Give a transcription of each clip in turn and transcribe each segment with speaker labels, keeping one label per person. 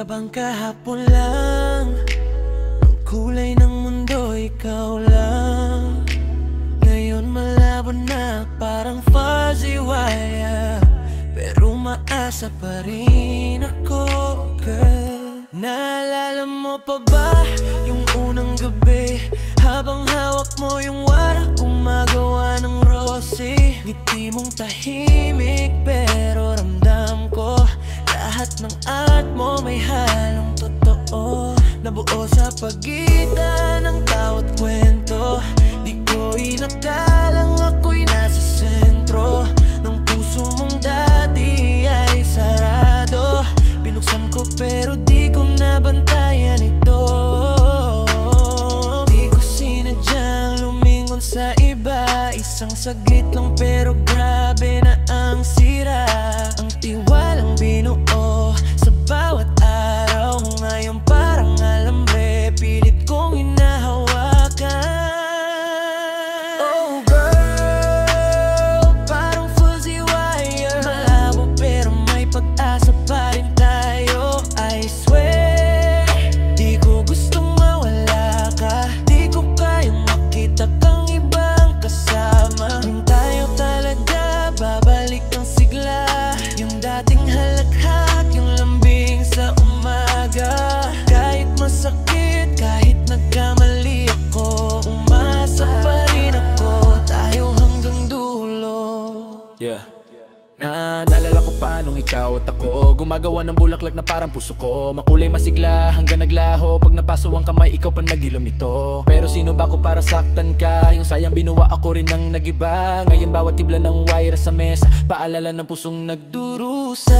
Speaker 1: bang kahapon lang ang kulay ng mundo ikaw lang? Ngayon malabo na parang fuzzy wire, pero umaasa pa rin ako, girl. Naalala mo pa ba yung unang gabi, habang hawak mo yung wara, gumagawa ng rosy? Ngiti mong tahimik pero ramdam ko lahat ng art mo may halong totoo, nabuo sa pagitan ng tawa't kwento. Di ko inakalang ako'y nasa sentro ng puso mong dati ay sarado. Binuksan ko pero di ko nabantayan ito. Di ko sinadyang lumingon sa iba, isang saglit lang pero grabe na ang sira. Ang tiwalang binuo sa bawat araw, ngayon parang alambre, pilit kong hinahawakan. Oh girl, parang fuzzy wire, malabo pero may pag-asa pa rin tayo. I swear, di ko gustong mawala ka, di ko kayang makita kang ibang kasama. Kung tayo talaga babalik ang sigla, yung dating halakhak, yung lambing sa umaga. Kahit masakit, kahit nagkamali ako, umasa pa rin ako, tayo hanggang dulo.
Speaker 2: Yeah. Naalala ko pa nung ikaw at ako gumagawa ng bulaklak na parang puso ko, makulay masigla hanggang naglaho. Pag napaso ang kamay, ikaw pa naghilom nito. Pero sino ba ko para saktan ka? Yung sayang binuwa ako rin ng nagiba. Ngayon bawat tibla ng wire sa mesa, paalala ng pusong nagdurusa.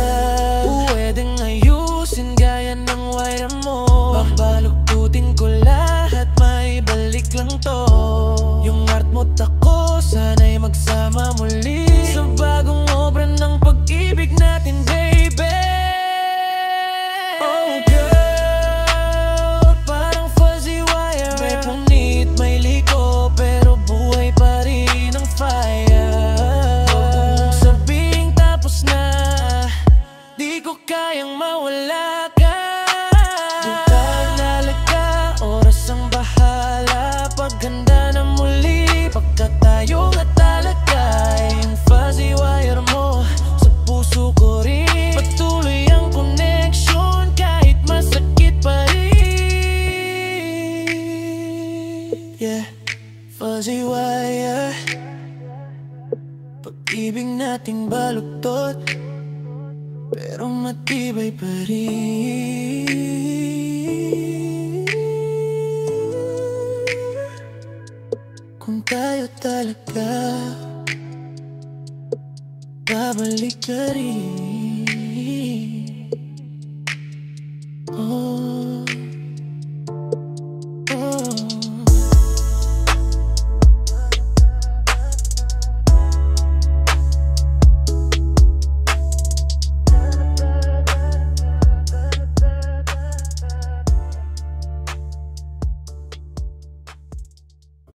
Speaker 1: Pwedeng ayusin gaya ng wire mo, babaluktutin ko lahat, may balik lang to. Yung art mo't ako, sana'y magsama muli sa bagong obra ng pag-ibig natin, baby. Oh girl, parang fuzzy wire, may punit, may liko, pero buhay pa rin ang fire. Huwag mong sabing tapos na, di ko kayang mawala ka. Buntag nalaga, oras ang bahala, paghanda na muli, pagka tayo nga talaga. Yung fuzzy wire mo sa puso ko rin, patuloy ang connection kahit masakit pa rin. Yeah, fuzzy wire, pag-ibig nating baluktot pero matibay pa rin. Kung tayo talaga babalik ka rin.